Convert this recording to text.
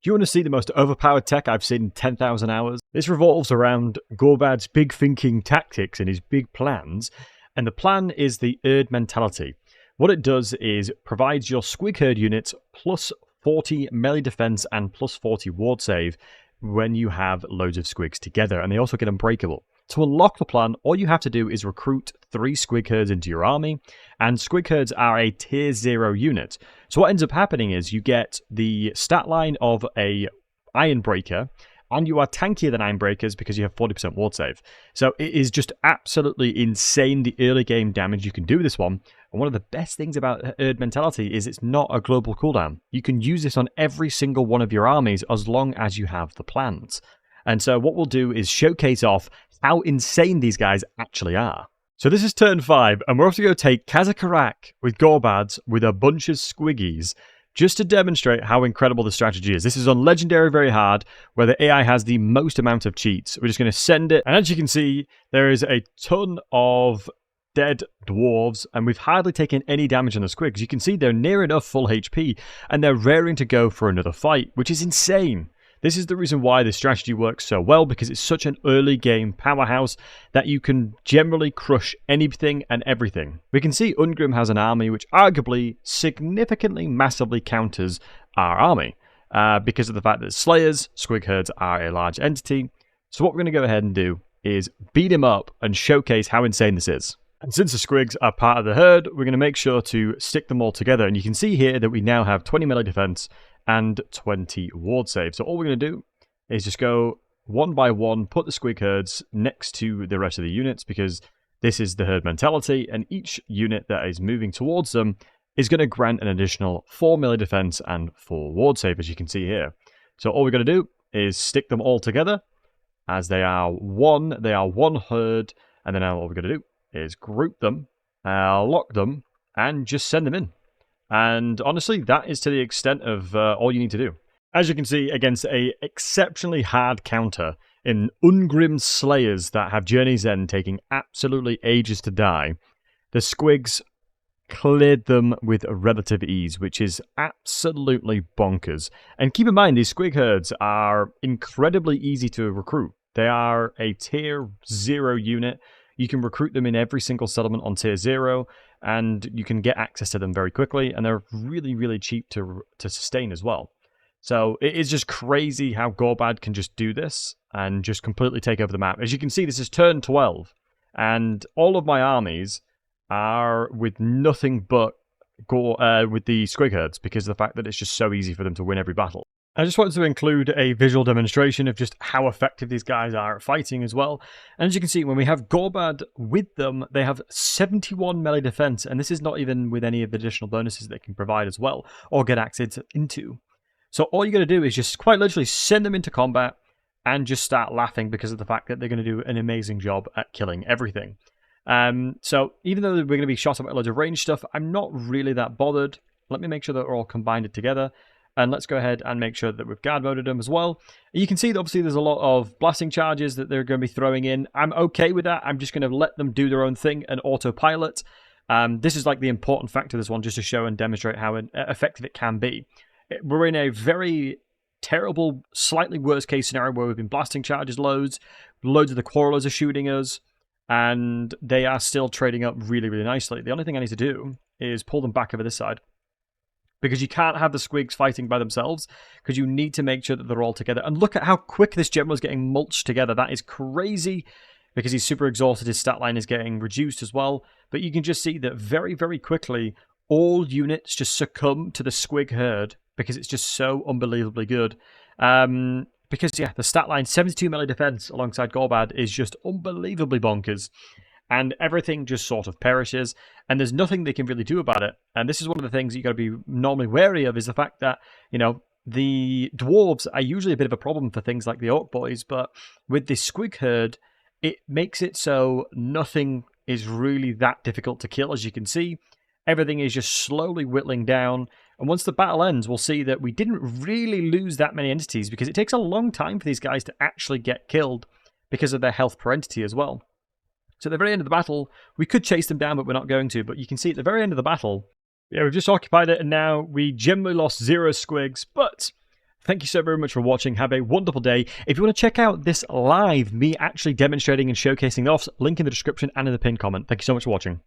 Do you want to see the most overpowered tech I've seen in 10,000 hours? This revolves around Gorbad's big thinking tactics and his big plans, and the plan is the Erd mentality. What it does is provides your squig herd units plus 40 melee defense and plus 40 ward save when you have loads of squigs together, and they also get unbreakable. To unlock the plan, all you have to do is recruit 3 squig herds into your army, and squig herds are a tier 0 unit. So what ends up happening is you get the stat line of a Iron Breaker, and you are tankier than Iron Breakers because you have 40% ward save. So it is just absolutely insane the early game damage you can do with this one. And one of the best things about Erd Mentality is it's not a global cooldown. You can use this on every single one of your armies as long as you have the plans. And so what we'll do is showcase off how insane these guys actually are. So this is turn 5, and we're also going to take Kazakarak with Gorbads with a bunch of squiggies, just to demonstrate how incredible the strategy is. This is on Legendary Very Hard, where the AI has the most amount of cheats. We're just going to send it, and as you can see, there is a ton of dead dwarves, and we've hardly taken any damage on the squigs. You can see they're near enough full HP, and they're raring to go for another fight, which is insane. This is the reason why this strategy works so well, because it's such an early game powerhouse that you can generally crush anything and everything. We can see Ungrim has an army which arguably significantly massively counters our army because of the fact that Slayers, Squig Herds are a large entity. So what we're going to go ahead and do is beat him up and showcase how insane this is. And since the squigs are part of the herd, we're going to make sure to stick them all together. And you can see here that we now have 20 melee defense and 20 ward save. So all we're going to do is just go one by one, put the squig herds next to the rest of the units, because this is the herd mentality, and each unit that is moving towards them is going to grant an additional 4 melee defense and 4 ward save, as you can see here. So all we're going to do is stick them all together, as they are one herd, and then now what we're going to do is group them, lock them, and just send them in. And honestly, that is to the extent of all you need to do. As you can see, against a exceptionally hard counter in Ungrim Slayers that have Journey's End taking absolutely ages to die, the squigs cleared them with relative ease, which is absolutely bonkers. And keep in mind, these squig herds are incredibly easy to recruit. They are a tier 0 unit. You can recruit them in every single settlement on tier 0, and you can get access to them very quickly, and they're really, really cheap to sustain as well. So it is just crazy how Gorbad can just do this and just completely take over the map. As you can see, this is turn 12, and all of my armies are with nothing but with the squig herds, because of the fact that it's just so easy for them to win every battle. I just wanted to include a visual demonstration of just how effective these guys are at fighting as well. And as you can see, when we have Gorbad with them, they have 71 melee defense, and this is not even with any of the additional bonuses they can provide as well, or get access into. So all you got to do is just quite literally send them into combat and just start laughing because of the fact that they're going to do an amazing job at killing everything. So even though we're going to be shot at by loads of range stuff, I'm not really that bothered. Let me make sure that we're all combined together. And let's go ahead and make sure that we've guard moded them as well. You can see that obviously there's a lot of blasting charges that they're going to be throwing in. I'm okay with that. I'm just going to let them do their own thing and autopilot. This is like the important factor of this one, just to show and demonstrate how effective it can be. We're in a very terrible, slightly worse case scenario where we've been blasting charges loads of the quarrelers are shooting us, and they are still trading up really, really nicely. The only thing I need to do is pull them back over this side, because you can't have the squigs fighting by themselves, because you need to make sure that they're all together. And look at how quick this general is getting mulched together. That is crazy, because he's super exhausted. His stat line is getting reduced as well. But you can just see that very, very quickly, all units just succumb to the squig herd, because it's just so unbelievably good. Because, yeah, the stat line, 72 melee defense alongside Gorbad, is just unbelievably bonkers. And everything just sort of perishes, and there's nothing they can really do about it. And this is one of the things you got to be normally wary of, is the fact that, you know, the dwarves are usually a bit of a problem for things like the orc boys, but with this squig herd, it makes it so nothing is really that difficult to kill. As you can see, everything is just slowly whittling down, and once the battle ends, we'll see that we didn't really lose that many entities, because it takes a long time for these guys to actually get killed because of their health per entity as well. So at the very end of the battle, we could chase them down, but we're not going to. But you can see at the very end of the battle, yeah, we've just occupied it, and now we generally lost 0 squigs, but Thank you so very much for watching. Have a wonderful day. If you want to check out this live, me actually demonstrating and showcasing the offs, link in the description and in the pinned comment. Thank you so much for watching.